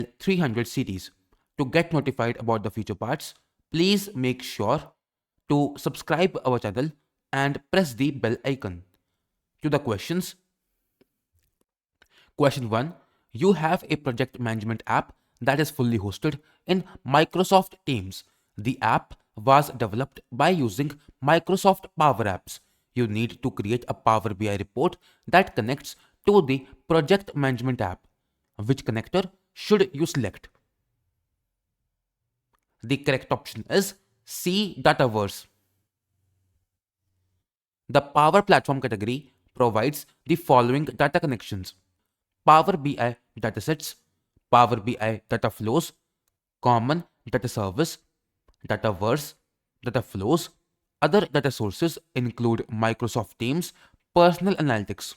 PL-300 series. To get notified about the future parts, please make sure to subscribe our channel and press the bell icon. To the questions. Question 1. You have a project management app that is fully hosted in Microsoft Teams. The app was developed by using Microsoft Power Apps. You need to create a Power BI report that connects to the project management app. Which connector should you select? The correct option is C. Dataverse. The Power Platform category provides the following data connections: Power BI datasets, Power BI data flows, common data service, Dataverse, data flows. Other data sources include Microsoft Teams, Personal Analytics.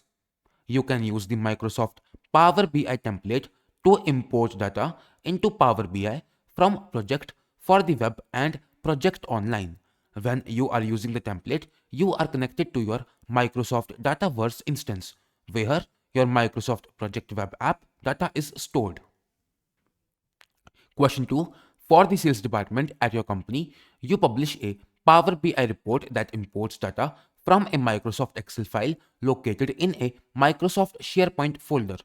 You can use the Microsoft Power BI template to import data into Power BI from Project for the web and Project Online. When you are using the template, you are connected to your Microsoft Dataverse instance, where your Microsoft Project Web App data is stored. Question 2. For the sales department at your company, you publish a Power BI report that imports data from a Microsoft Excel file located in a Microsoft SharePoint folder.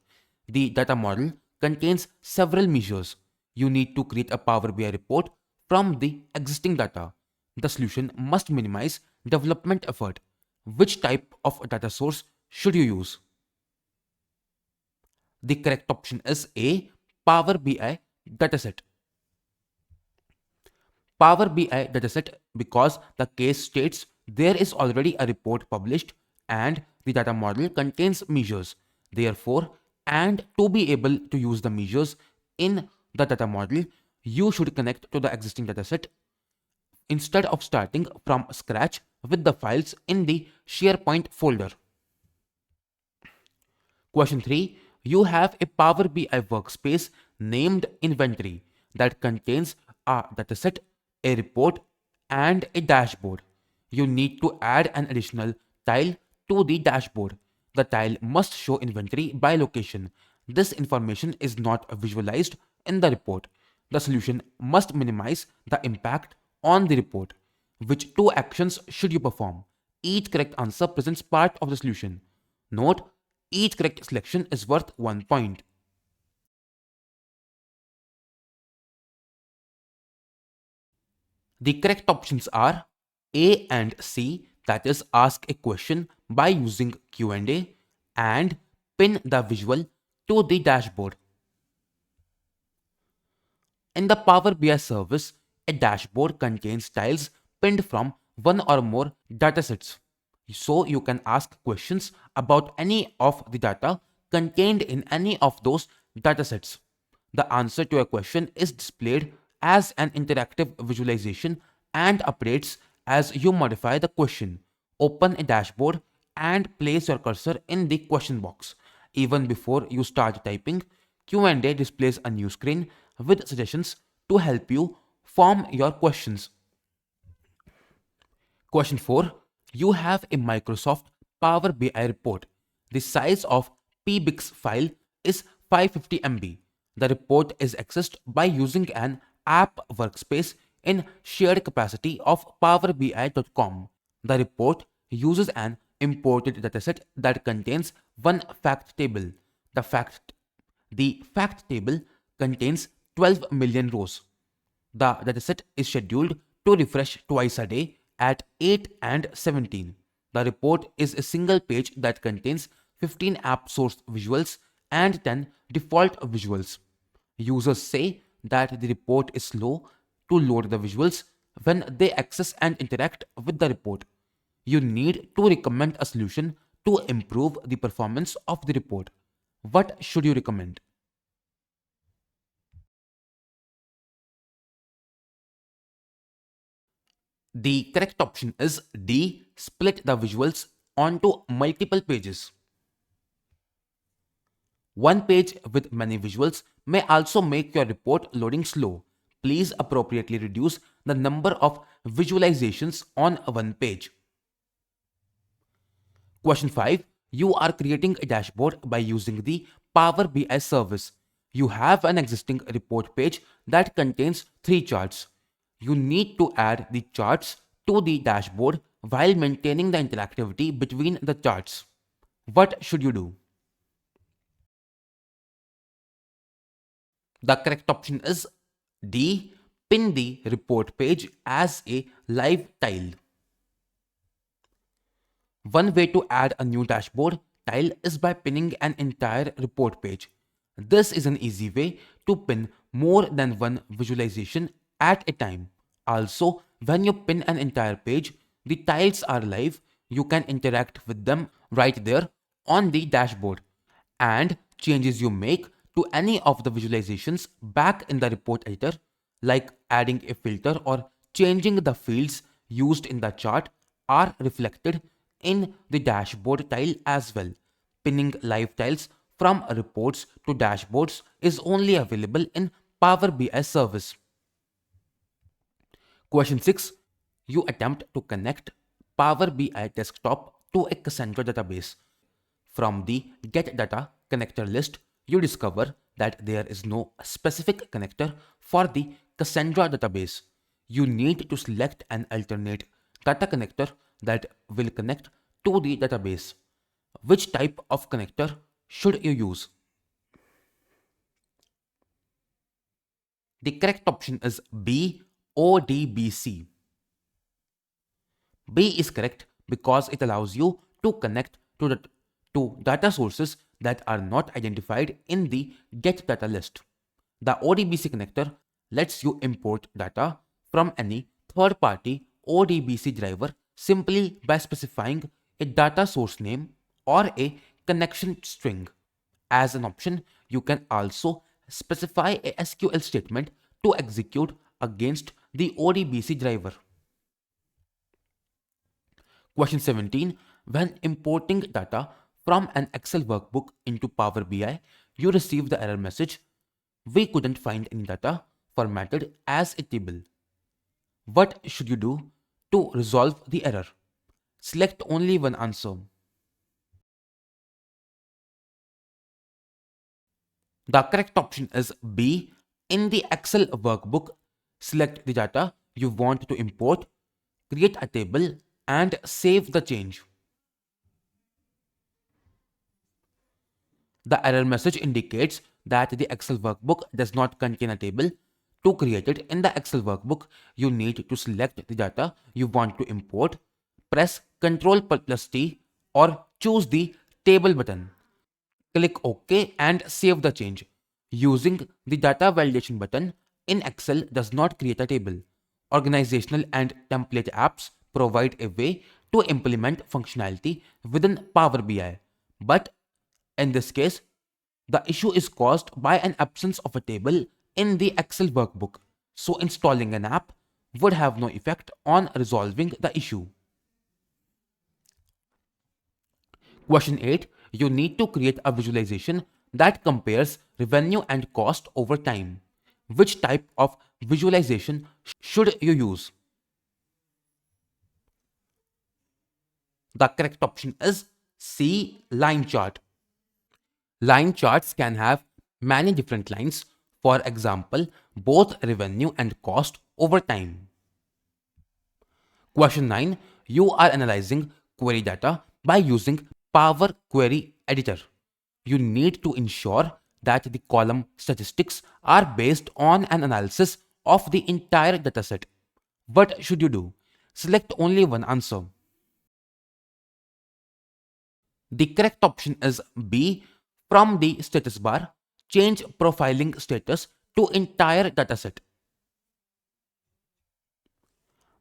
The data model contains several measures. You need to create a Power BI report from the existing data. The solution must minimize development effort. Which type of data source should you use? The correct option is A. Power BI dataset. Power BI dataset because the case states there is already a report published and the data model contains measures. Therefore, and to be able to use the measures in the data model, you should connect to the existing dataset instead of starting from scratch with the files in the SharePoint folder. Question 3. You have a Power BI workspace named Inventory that contains a dataset, a report, and a dashboard. You need to add an additional tile to the dashboard. The tile must show inventory by location. This information is not visualized in the report. The solution must minimize the impact on the report. Which two actions should you perform? Each correct answer presents part of the solution. Note, each correct selection is worth 1 point. The correct options are A and C, that is ask a question by using Q&A and pin the visual to the dashboard. In the Power BI service, a dashboard contains tiles pinned from one or more datasets. So you can ask questions about any of the data contained in any of those datasets. The answer to a question is displayed as an interactive visualization and updates as you modify the question. Open a dashboard and place your cursor in the question box. Even before you start typing, Q&A displays a new screen with suggestions to help you form your questions. Question 4. You have a Microsoft Power BI report. The size of PBIX file is 550 MB. The report is accessed by using an app workspace in shared capacity of powerbi.com. The report uses an imported dataset that contains one fact table. The fact table contains 12 million rows. The dataset is scheduled to refresh twice a day at 8 and 17. The report is a single page that contains 15 app source visuals and 10 default visuals. Users say that the report is slow to load the visuals when they access and interact with the report. You need to recommend a solution to improve the performance of the report. What should you recommend? The correct option is D. Split the visuals onto multiple pages. One page with many visuals may also make your report loading slow. Please appropriately reduce the number of visualizations on one page. Question 5. You are creating a dashboard by using the Power BI service. You have an existing report page that contains 3 charts. You need to add the charts to the dashboard while maintaining the interactivity between the charts. What should you do? The correct option is D. Pin the report page as a live tile. One way to add a new dashboard tile is by pinning an entire report page. This is an easy way to pin more than one visualization at a time. Also, when you pin an entire page, the tiles are live. You can interact with them right there on the dashboard. And changes you make to any of the visualizations back in the report editor, like adding a filter or changing the fields used in the chart, are reflected in the dashboard tile as well. Pinning live tiles from reports to dashboards is only available in Power BI service. Question 6. You attempt to connect Power BI desktop to a Cassandra database. From the Get Data connector list, you discover that there is no specific connector for the Cassandra database. You need to select an alternate data connector that will connect to the database. Which type of connector should you use? The correct option is B, ODBC. B is correct because it allows you to connect to data sources that are not identified in the Get Data list. The ODBC connector lets you import data from any third-party ODBC driver simply by specifying a data source name or a connection string. As an option, you can also specify a SQL statement to execute against the ODBC driver. Question 17. When importing data from an Excel workbook into Power BI, you receive the error message, "We couldn't find any data formatted as a table." What should you do to resolve the error? Select only one answer. The correct option is B. In the Excel workbook, select the data you want to import, create a table, and save the change. The error message indicates that the Excel workbook does not contain a table. To create it in the Excel workbook, you need to select the data you want to import, press Ctrl+T, or choose the table button. Click OK and save the change. Using the data validation button in Excel does not create a table. Organizational and template apps provide a way to implement functionality within Power BI. But in this case, the issue is caused by an absence of a table in the Excel workbook. So installing an app would have no effect on resolving the issue. Question 8. You need to create a visualization that compares revenue and cost over time. Which type of visualization should you use? The correct option is C. Line chart. Line charts can have many different lines, for example, both revenue and cost over time. Question 9. You are analyzing query data by using Power Query Editor. You need to ensure that the column statistics are based on an analysis of the entire dataset. What should you do? Select only one answer. The correct option is B. From the status bar, change profiling status to entire dataset.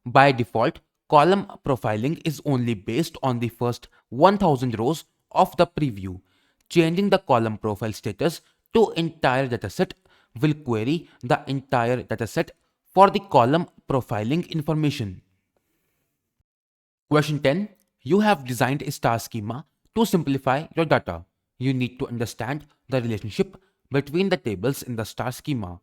By default, column profiling is only based on the first 1000 rows of the preview. Changing the column profile status to entire dataset will query the entire dataset for the column profiling information. Question 10. You have designed a star schema to simplify your data. You need to understand the relationship between the tables in the star schema.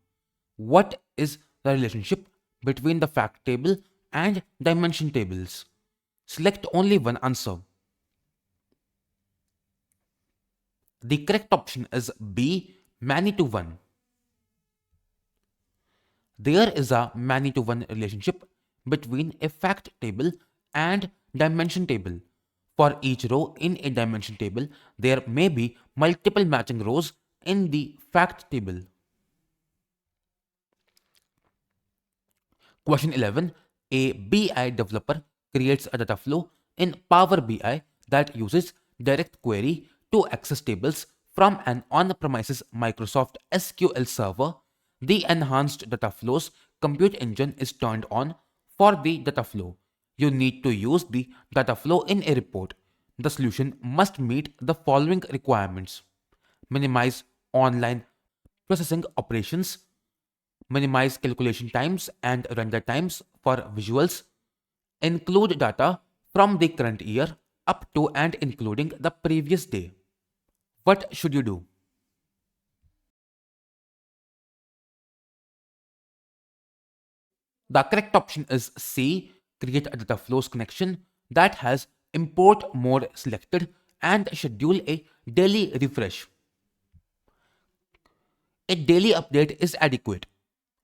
What is the relationship between the fact table and dimension tables? Select only one answer. The correct option is B. many to one. There is a many to one relationship between a fact table and dimension table. For each row in a dimension table, there may be multiple matching rows in the fact table. Question 11. A BI developer creates a data flow in Power BI that uses DirectQuery to access tables from an on-premises Microsoft SQL server. The enhanced data flows compute engine is turned on for the data flow. You need to use the data flow in a report. The solution must meet the following requirements: minimize online processing operations, minimize calculation times and render times for visuals, include data from the current year up to and including the previous day. What should you do? The correct option is C. Create a data flows connection that has import mode selected and schedule a daily refresh. A daily update is adequate.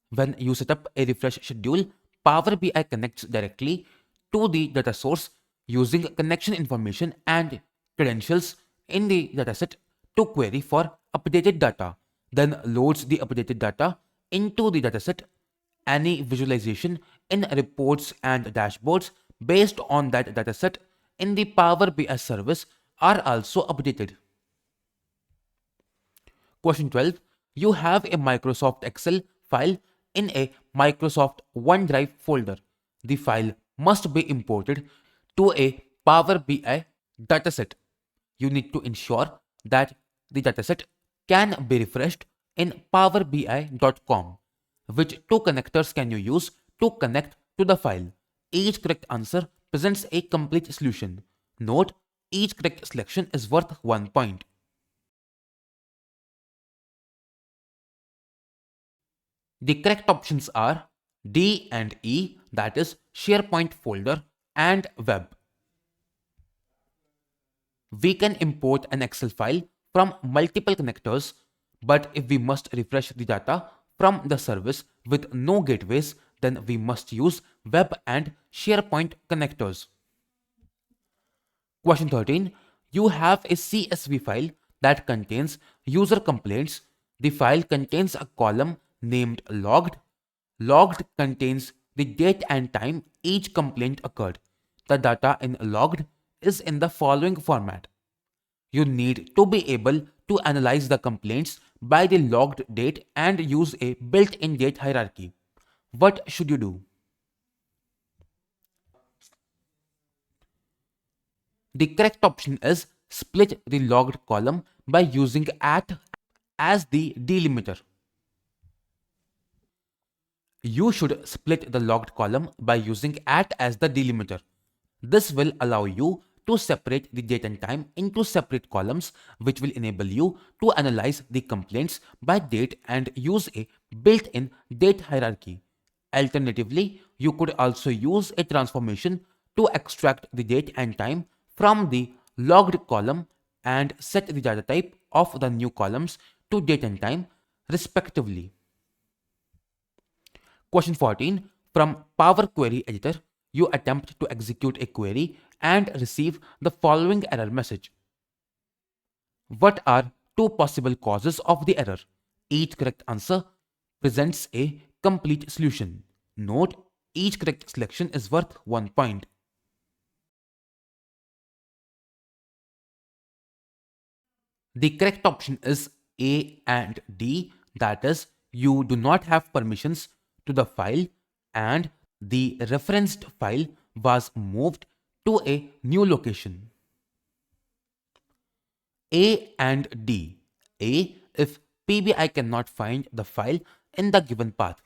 When you set up a refresh schedule, Power BI connects directly to the data source using connection information and credentials in the dataset to query for updated data, then loads the updated data into the dataset. Any visualization in reports and dashboards based on that dataset in the Power BI service are also updated. Question 12. You have a Microsoft Excel file in a Microsoft OneDrive folder. The file must be imported to a Power BI dataset. You need to ensure that the dataset can be refreshed in powerbi.com. Which two connectors can you use to connect to the file? Each correct answer presents a complete solution. Note, each correct selection is worth 1 point. The correct options are D and E, that is SharePoint folder and web. We can import an Excel file from multiple connectors, but if we must refresh the data from the service with no gateways, then we must use web and SharePoint connectors. Question 13. You have a CSV file that contains user complaints. The file contains a column named logged. Logged contains the date and time each complaint occurred. The data in logged is in the following format. You need to be able to analyze the complaints by the logged date and use a built-in date hierarchy. What should you do? The correct option is split the logged column by using at as the delimiter. You should split the logged column by using at as the delimiter. This will allow you to separate the date and time into separate columns, which will enable you to analyze the complaints by date and use a built-in date hierarchy. Alternatively, you could also use a transformation to extract the date and time from the logged column and set the data type of the new columns to date and time, respectively. Question 14. From Power Query Editor, you attempt to execute a query and receive the following error message. What are two possible causes of the error? Each correct answer presents a complete solution. Note, each correct selection is worth 1 point. The correct option is A and D, that is, you do not have permissions to the file and the referenced file was moved to a new location. A and D. A if PBI cannot find the file in the given path.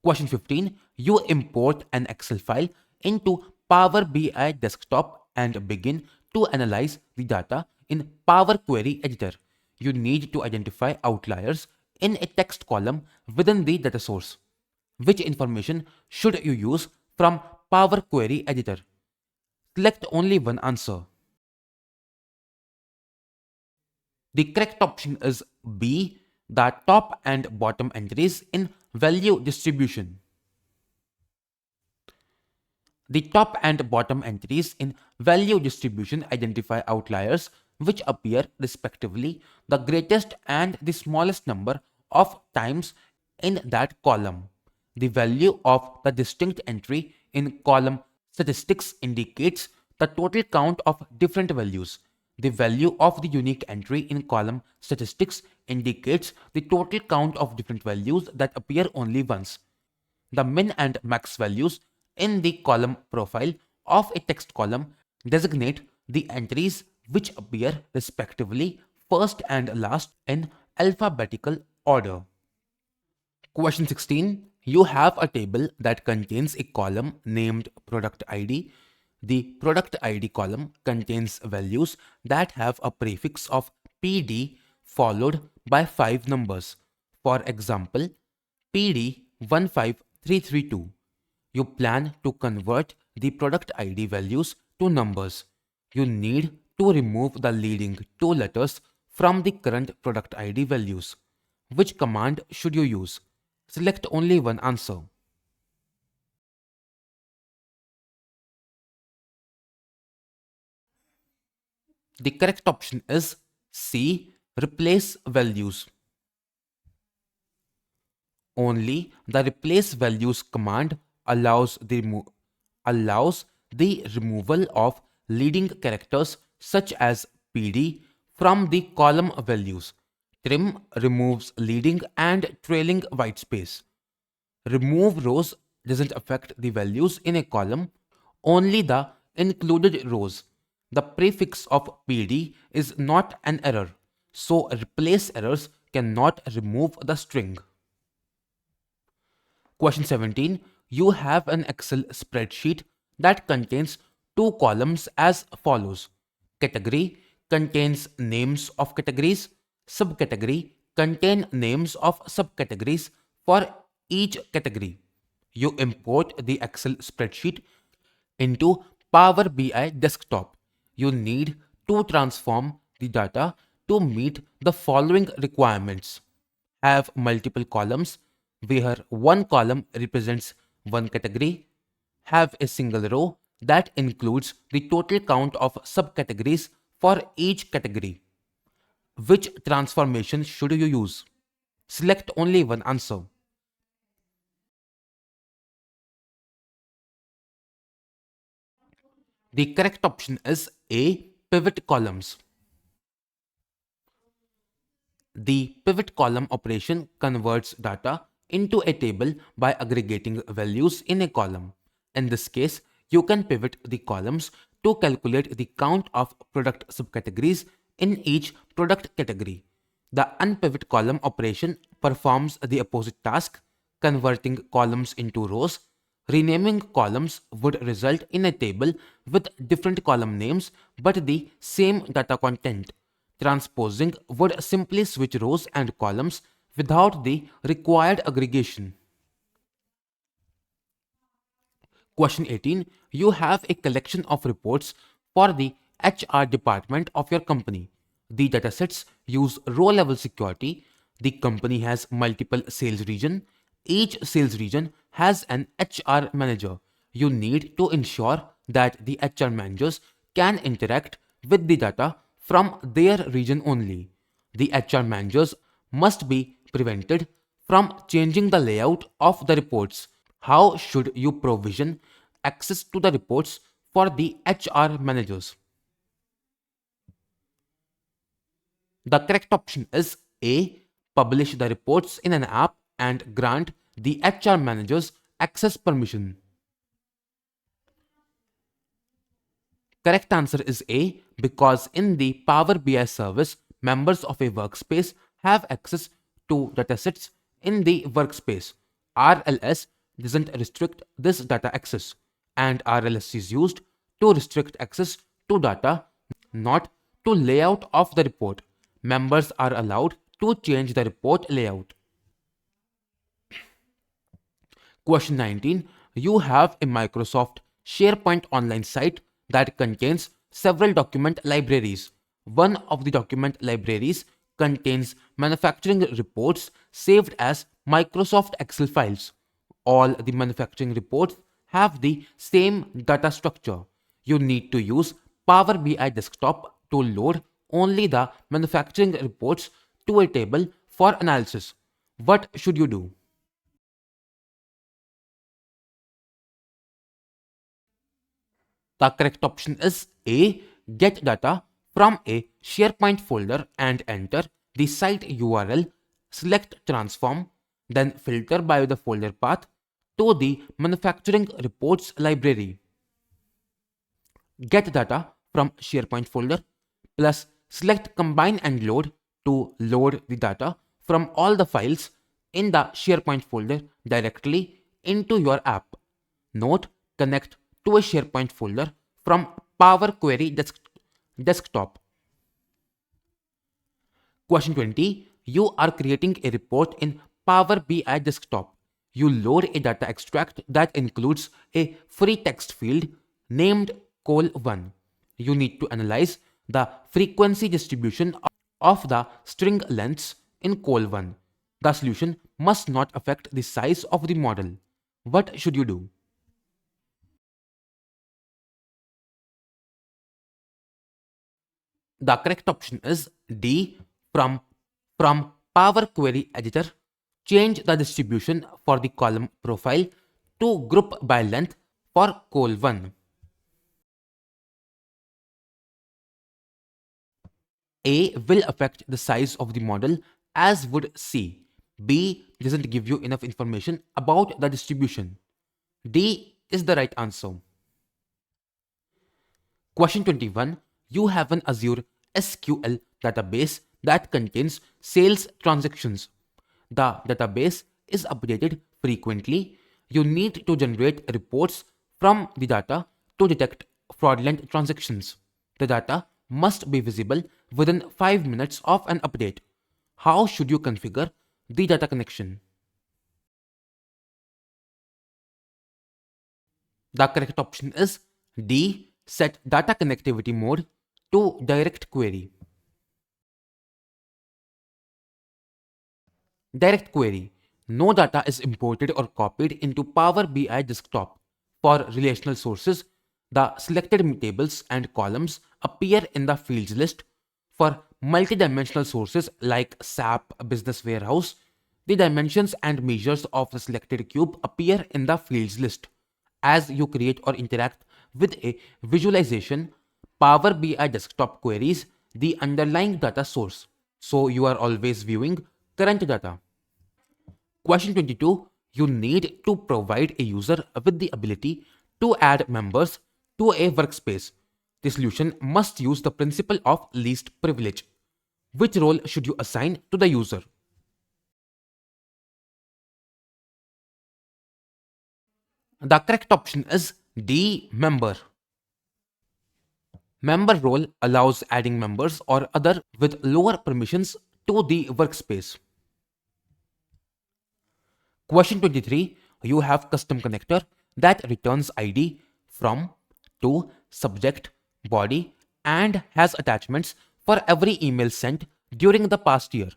Question 15. You import an Excel file into Power BI desktop and begin to analyze the data in Power Query Editor. You need to identify outliers in a text column within the data source. Which information should you use from Power Query Editor? Select only one answer. The correct option is B, the top and bottom entries in value distribution. The top and bottom entries in value distribution identify outliers which appear respectively the greatest and the smallest number of times in that column. The value of the distinct entry in column statistics indicates the total count of different values. The value of the unique entry in column statistics indicates the total count of different values that appear only once. The min and max values in the column profile of a text column designate the entries which appear respectively first and last in alphabetical order. Question 16. You have a table that contains a column named product ID. The product ID column contains values that have a prefix of PD followed by 5 numbers. For example, PD 15332. You plan to convert the product ID values to numbers. You need to remove the leading 2 letters from the current product ID values. Which command should you use? Select only one answer. The correct option is C, replace values. Only the replace values command allows the removal of leading characters such as PD from the column values. Trim removes leading and trailing whitespace. Remove rows doesn't affect the values in a column, only the included rows. The prefix of PD is not an error, so replace errors cannot remove the string. Question 17. You have an Excel spreadsheet that contains 2 columns as follows. Category contains names of categories. Subcategory contain names of subcategories for each category. You import the Excel spreadsheet into Power BI desktop. You need to transform the data to meet the following requirements. Have multiple columns where one column represents one category. Have a single row that includes the total count of subcategories for each category. Which transformation should you use? Select only one answer. The correct option is A, pivot columns. The pivot column operation converts data into a table by aggregating values in a column. In this case, you can pivot the columns to calculate the count of product subcategories in each product category. The unpivot column operation performs the opposite task, converting columns into rows. Renaming columns would result in a table with different column names but the same data content. Transposing would simply switch rows and columns without the required aggregation. Question 18. You have a collection of reports for the HR department of your company. The datasets use row level security. The company has multiple sales regions. Each sales region has an HR manager. You need to ensure that the HR managers can interact with the data from their region only. The HR managers must be prevented from changing the layout of the reports. How should you provision access to the reports for the HR managers? The correct option is A. Publish the reports in an app and grant the HR managers access permission. Correct answer is A, because in the Power BI service, members of a workspace have access to datasets in the workspace. RLS doesn't restrict this data access, and RLS is used to restrict access to data, not to layout of the report. Members are allowed to change the report layout. Question 19. You have a Microsoft SharePoint online site that contains several document libraries. One of the document libraries contains manufacturing reports saved as Microsoft Excel files. All the manufacturing reports have the same data structure. You need to use Power BI Desktop to load only the manufacturing reports to a table for analysis. What should you do? The correct option is A. Get data from a SharePoint folder and enter the site URL, select transform, then filter by the folder path to the manufacturing reports library. Get data from SharePoint folder plus select combine and load to load the data from all the files in the SharePoint folder directly into your app. Note, connect to a SharePoint folder from PowerQuery desktop. Question 20. You are creating a report in Power BI Desktop. You load a data extract that includes a free text field named col1. You need to analyze the frequency distribution of the string lengths in col1. The solution must not affect the size of the model. What should you do? The correct option is D. From Power Query Editor, change the distribution for the column profile to group by length for col1. A will affect the size of the model as would C. B doesn't give you enough information about the distribution. D is the right answer. Question 21. You have an Azure SQL database that contains sales transactions. The database is updated frequently. You need to generate reports from the data to detect fraudulent transactions. The data must be visible within 5 minutes of an update. How should you configure the data connection? The correct option is D. Set data connectivity mode to DirectQuery. DirectQuery. No data is imported or copied into Power BI Desktop. For relational sources, the selected tables and columns appear in the fields list. For multidimensional sources like SAP Business Warehouse, the dimensions and measures of the selected cube appear in the fields list. As you create or interact with a visualization, Power BI Desktop queries the underlying data source, so you are always viewing current data. Question 22. You need to provide a user with the ability to add members to a workspace. The solution must use the principle of least privilege. Which role should you assign to the user? The correct option is D. Member. Member role allows adding members or other with lower permissions to the workspace. Question 23. You have custom connector that returns ID from, to, subject, body and has attachments for every email sent during the past year.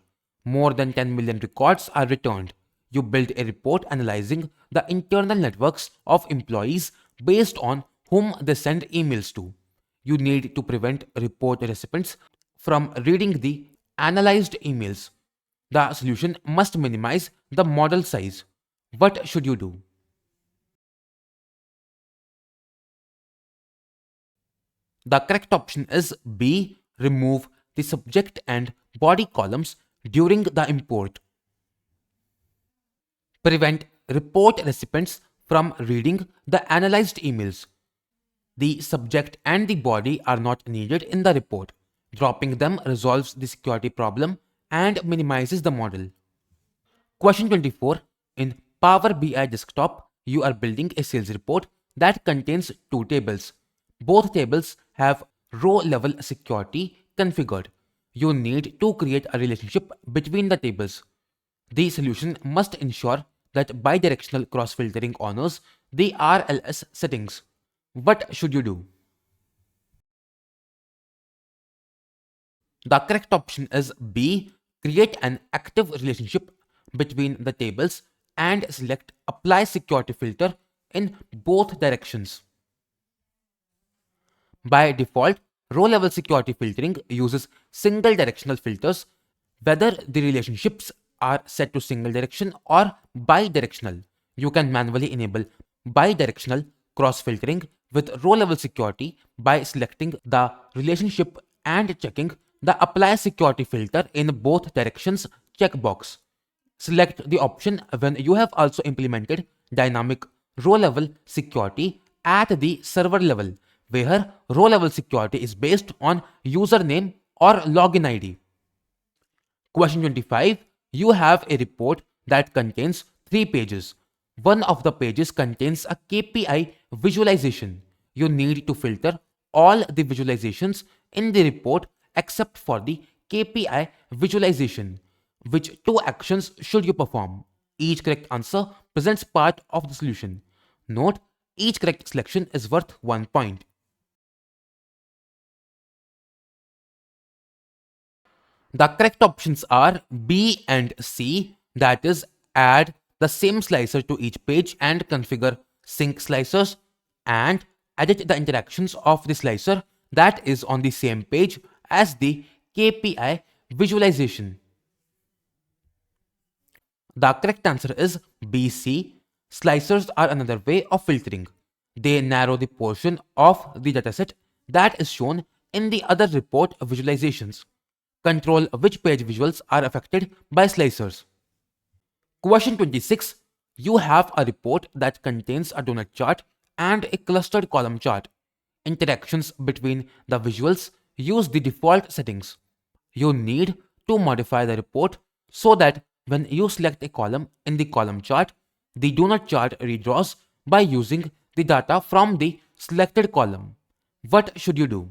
More than 10 million records are returned. You build a report analyzing the internal networks of employees based on whom they send emails to. You need to prevent report recipients from reading the analyzed emails. The solution must minimize the model size. What should you do? The correct option is B. Remove the subject and body columns during the import. Prevent report recipients from reading the analyzed emails. The subject and the body are not needed in the report. Dropping them resolves the security problem and minimizes the model. Question 24. In Power BI Desktop, you are building a sales report that contains two tables. Both tables have row level security configured. You need to create a relationship between the tables. The solution must ensure that bidirectional cross filtering honors the RLS settings. What should you do? The correct option is B. Create an active relationship between the tables and select Apply Security Filter in both directions. By default, row-level security filtering uses single directional filters, whether the relationships are set to single direction or bidirectional. You can manually enable bidirectional cross-filtering with row-level security by selecting the relationship and checking the Apply Security Filter in both directions checkbox. Select the option when you have also implemented dynamic row-level security at the server level, where row-level security is based on username or login ID. Question 25. You have a report that contains 3 pages. One of the pages contains a KPI visualization. You need to filter all the visualizations in the report except for the KPI visualization. Which 2 actions should you perform? Each correct answer presents part of the solution. Note, each correct selection is worth 1 point. The correct options are B and C, that is, add the same slicer to each page and configure sync slicers, and edit the interactions of the slicer that is on the same page as the KPI visualization. The correct answer is BC. Slicers are another way of filtering. They narrow the portion of the dataset that is shown in the other report visualizations. Control which page visuals are affected by slicers. Question 26. You have a report that contains a donut chart and a clustered column chart. Interactions between the visuals use the default settings. You need to modify the report so that when you select a column in the column chart, the donut chart redraws by using the data from the selected column. What should you do?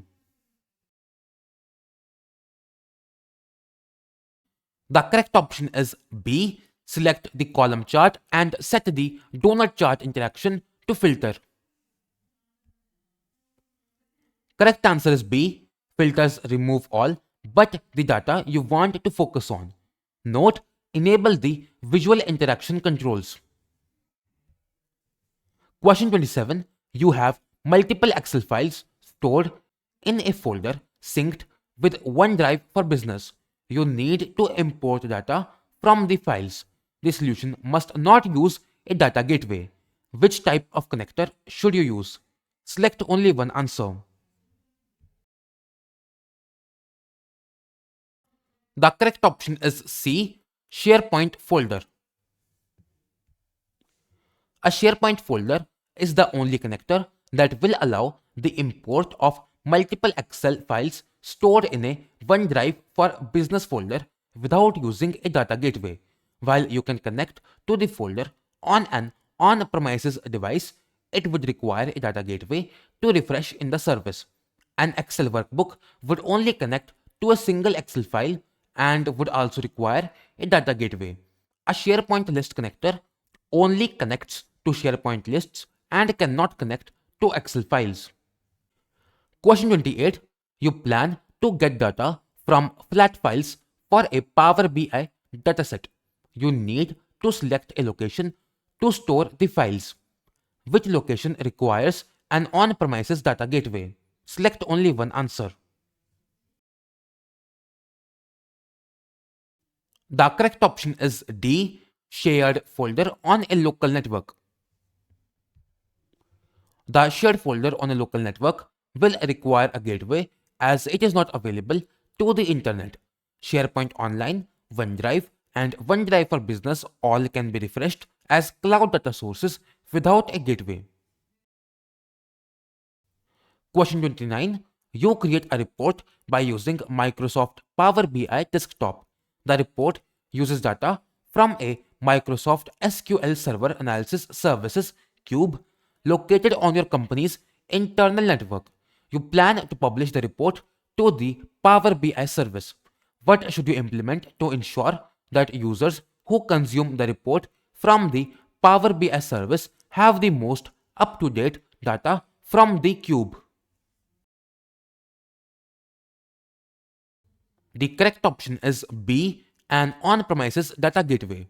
The correct option is B. Select the column chart and set the donut chart interaction to filter. Correct answer is B. Filters remove all but the data you want to focus on. Note, enable the visual interaction controls. Question 27. You have multiple Excel files stored in a folder synced with OneDrive for Business. You need to import data from the files. The solution must not use a data gateway. Which type of connector should you use? Select only one answer. The correct option is C. SharePoint folder. A SharePoint folder is the only connector that will allow the import of multiple Excel files stored in a OneDrive for Business folder without using a data gateway. While you can connect to the folder on an on-premises device, it would require a data gateway to refresh in the service. An Excel workbook would only connect to a single Excel file and would also require a data gateway. A SharePoint list connector only connects to SharePoint lists and cannot connect to Excel files. Question 28. You plan to get data from flat files for a Power BI dataset. You need to select a location to store the files. Which location requires an on-premises data gateway? Select only one answer. The correct option is D. Shared folder on a local network. The shared folder on a local network will require a gateway as it is not available to the internet. SharePoint Online, OneDrive, and OneDrive for Business all can be refreshed as cloud data sources without a gateway. Question 29. You create a report by using Microsoft Power BI Desktop. The report uses data from a Microsoft SQL Server Analysis Services cube located on your company's internal network. You plan to publish the report to the Power BI service. What should you implement to ensure that users who consume the report from the Power BI service have the most up-to-date data from the cube? The correct option is B, an on-premises data gateway.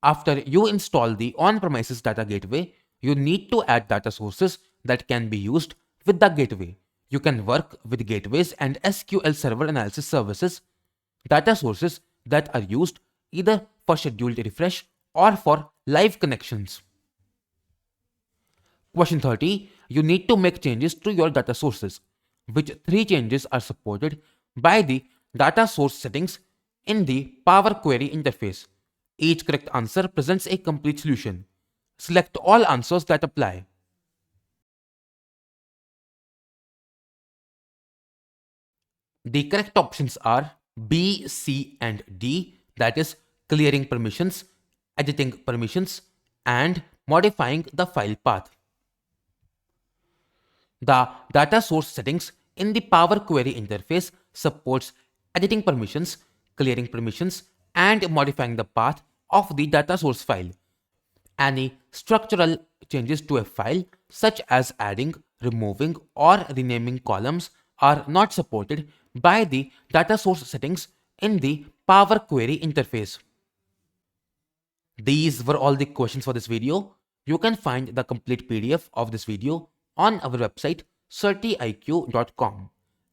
After you install the on-premises data gateway, you need to add data sources that can be used with the gateway. You can work with gateways and SQL Server analysis services, data sources that are used either for scheduled refresh or for live connections. Question 30. You need to make changes to your data sources. Which three changes are supported by the data source settings in the Power Query interface? Each correct answer presents a complete solution. Select all answers that apply. The correct options are B, C, and D, that is, clearing permissions, editing permissions, and modifying the file path. The data source settings in the Power Query interface supports editing permissions, clearing permissions, and modifying the path of the data source file. Any structural changes to a file, such as adding, removing, or renaming columns, are not supported by the data source settings in the Power Query interface. These were all the questions for this video. You can find the complete PDF of this video on our website certyIQ.com.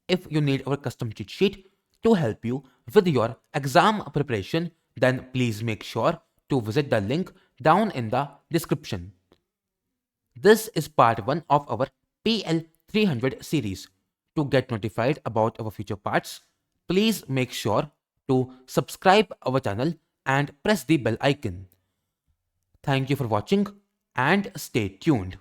If you need our custom cheat sheet to help you with your exam preparation, then please make sure to visit the link down in the description. This is part 1 of our PL-300 series. To get notified about our future parts, please make sure to subscribe our channel and press the bell icon. Thank you for watching and stay tuned.